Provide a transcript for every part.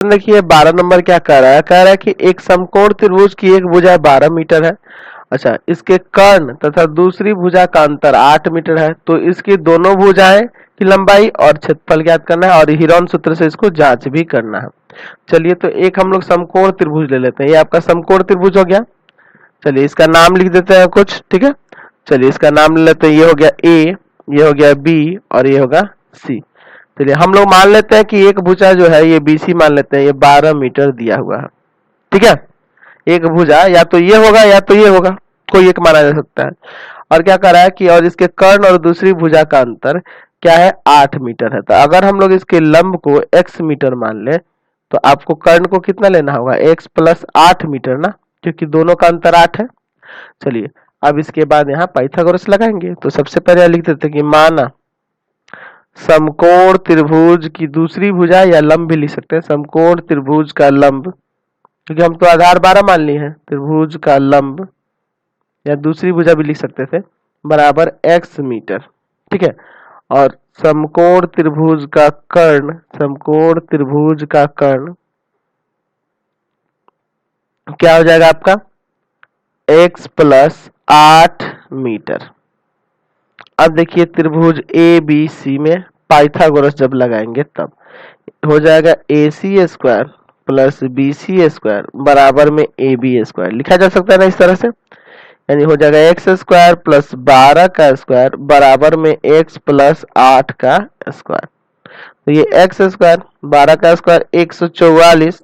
देखिए 12 नंबर क्या कह रहा है कि एक समकोण त्रिभुज की एक भुजा 12 मीटर है। अच्छा, इसके कर्ण तथा दूसरी भुजा का अंतर 8 मीटर है, तो इसकी दोनों भुजाएं की लंबाई और क्षेत्रफल ज्ञात करना है और हीरोन सूत्र से इसको जांच भी करना है। चलिए, तो एक हम लोग समकोण त्रिभुज ले लेते हैं। ये आपका समकोण त्रिभुज हो गया। चलिए इसका नाम लिख देते हैं कुछ, ठीक है। चलिए इसका नाम ले लेते हैं। ये हो गया ए, ये हो गया बी और ये होगा सी। चलिए हम लोग मान लेते हैं कि एक भुजा जो है ये बीसी मान लेते हैं, ये 12 मीटर दिया हुआ है, ठीक है। एक भुजा या तो ये होगा या तो ये होगा, कोई एक माना जा सकता है। और क्या कर रहा है कि और इसके कर्ण और दूसरी भुजा का अंतर क्या है, 8 मीटर है। तो अगर हम लोग इसके लंब को x मीटर मान ले तो आपको कर्ण को कितना लेना होगा, x प्लस 8 मीटर ना, क्योंकि दोनों का अंतर 8 है। चलिए अब इसके बाद यहाँ पाइथागोरस लगाएंगे। तो सबसे पहले लिख देते हैं कि माना समकोण त्रिभुज की दूसरी भुजा या लंब भी लिख सकते हैं, समकोण त्रिभुज का लंब, क्योंकि हम तो आधार 12 मान लिए हैं, त्रिभुज का लंब या दूसरी भुजा भी लिख सकते थे, बराबर x मीटर, ठीक है। और समकोण त्रिभुज का कर्ण, समकोण त्रिभुज का कर्ण क्या हो जाएगा आपका, x प्लस 8 मीटर। अब देखिए त्रिभुज ए बी सी में पाइथागोरस जब लगाएंगे तब हो जाएगा AC square plus BC square बराबर में AB स्क्वायर। लिखा जा सकता है ना इस तरह से, यानी हो जाएगा x स्क्वायर प्लस 12 का स्क्वायर बराबर में x प्लस 8 का स्क्वायर। तो ये x स्क्वायर 12 का स्क्वायर 144,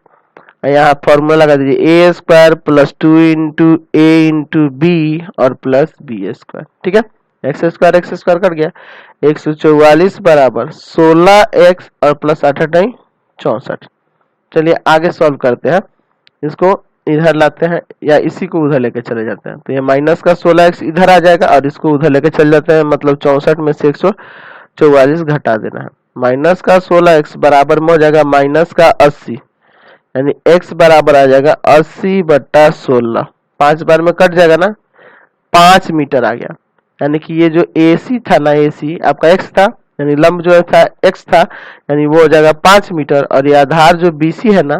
यहाँ फॉर्मूला लगा दीजिए, a square plus 2 into a into B और प्लस बी स्क्वायर, ठीक है। एक्स स्क्वायर कट गया, 144 बराबर 16x और प्लस 8 64। चलिए आगे सॉल्व करते हैं, इसको इधर लाते हैं या इसी को उधर लेके चले जाते हैं। तो ये माइनस का 16x इधर आ जाएगा और इसको उधर लेके चले जाते हैं, मतलब 64 में से 144 घटा देना है। माइनस का 16x बराबर में हो जाएगा माइनस का 80, यानी x बराबर आ जाएगा 80 बट्टा 16, 5 बार में कट जाएगा ना, 5 मीटर आ गया। यानी कि ये जो AC था ना, AC आपका x था, यानी लंब जो था x था, यानी वो हो जाएगा 5 मीटर। और ये आधार जो BC है ना,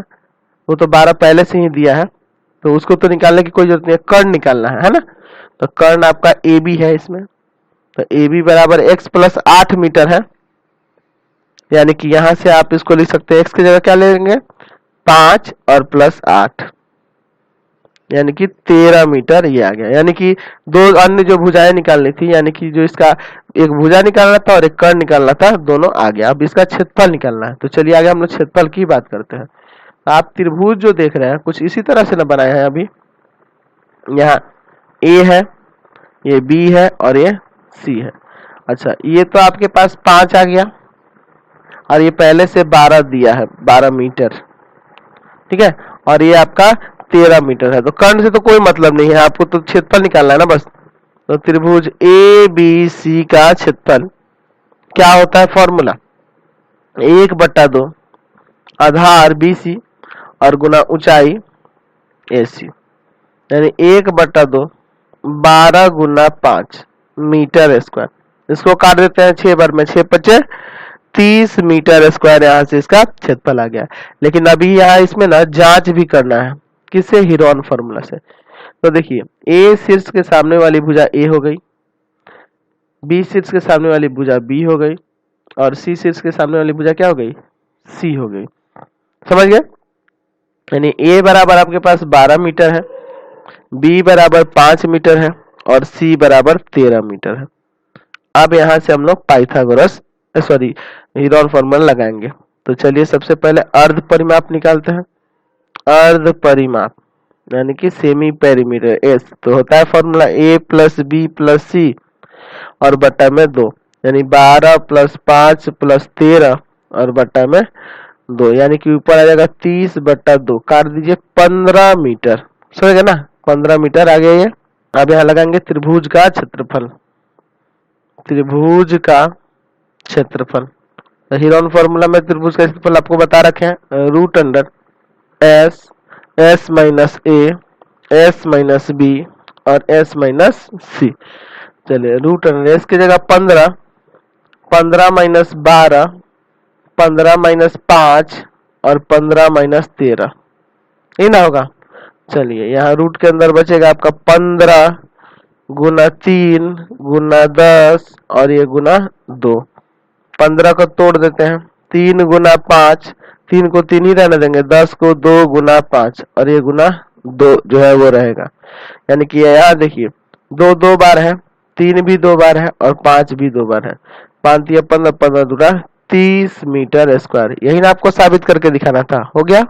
वो तो 12 पहले से ही दिया है, तो उसको तो निकालने की कोई जरूरत नहीं है, कर्ण निकालना है ना। तो कर्ण आपका AB है इसमें, तो AB बराबर x प्लस 8 मीटर है, यानी कि यहां से आप इसको लिख सकते हैं, x की जगह क्या लेंगे, 5 और प्लस 8, यानी कि 13 मीटर ये आ गया। यानी कि दो अन्य जो भुजाएं निकालनी थी, यानी कि जो इसका एक भुजा निकालना था और एक कर्ण निकालना था, दोनों आ गया। अब इसका क्षेत्रफल निकालना है। तो चलिए आगे हम लोग क्षेत्रफल की बात करते हैं। आप त्रिभुज जो देख रहे हैं कुछ इसी तरह से ना बनाए हैं। अभी यहाँ A है, ये B है और ये C है। अच्छा, ये तो आपके पास 5 आ गया और ये पहले से 12 दिया है, 12 मीटर, ठीक है। और ये आपका 13 मीटर है। तो कर्ण से तो कोई मतलब नहीं है, आपको तो क्षेत्रफल निकालना है ना बस। तो त्रिभुज ABC का क्षेत्रफल क्या होता है, फॉर्मूला 1/2 आधार BC और गुना ऊंचाई AC, यानी 1/2 12 गुना 5 मीटर स्क्वायर। इसको काट देते हैं 6 बार में, 6 पचे 30 मीटर स्क्वायर, यहाँ से इसका क्षेत्रफल आ गया। लेकिन अभी यहाँ इसमें ना जांच भी करना है, किससे, हीरोन फॉर्मूला से। तो देखिए A शीर्ष के सामने वाली भुजा A हो गई, B शीर्ष के सामने वाली भुजा B हो गई और C शीर्ष के सामने वाली भुजा क्या हो गई, C हो गई। समझ गए, यानी A बराबर आपके पास 12 मीटर है, B बराबर 5 मीटर है और C बराबर 13 मीटर है। अब यहाँ से हम लोग पाइथागोरस सॉरी हीरोन फॉर्मूला लगाएंगे। तो चलिए सबसे पहले अर्ध परिमाप निकालते हैं। अर्ध परिमाप यानी कि सेमी पेरीमीटर S, तो होता है formula A plus B plus C और बट्टा में 2, यानी 12 प्लस 5 प्लस 13 और बट्टा में 2, यानी कि ऊपर आ जाएगा 30/2, काट दीजिए 15 मीटर। समझ गए ना, 15 मीटर आ गया ये। अब यहाँ लगाएंगे त्रिभुज का क्षेत्रफल, त्रिभुज का क्षेत्रफल। हीरोन फॉर्मूला में त्रिभुज का क्षेत्रफल आपको बता रखे हैं, √S S minus A S minus B और S माइनस C। चलिए √S की जगह 15 माइनस 12 15 माइनस 5 और 15 माइनस 13, ये ना होगा। चलिए यहाँ रूट के अंदर बचेगा आपका 15 गुना 3 गुना 10 और ये गुना 2। 15 को तोड़ देते हैं, 3 गुना 5, 3 को 3 ही रहने देंगे, 10 को 2 गुना 5 और ये गुना 2 जो है वो रहेगा। यानी कि यहाँ देखिए 2 2 बार है, 3 भी 2 बार है और 5 भी 2 बार है। 5 या 15, 15 दूना 30 मीटर स्क्वायर। यही ना आपको साबित करके दिखाना था, हो गया।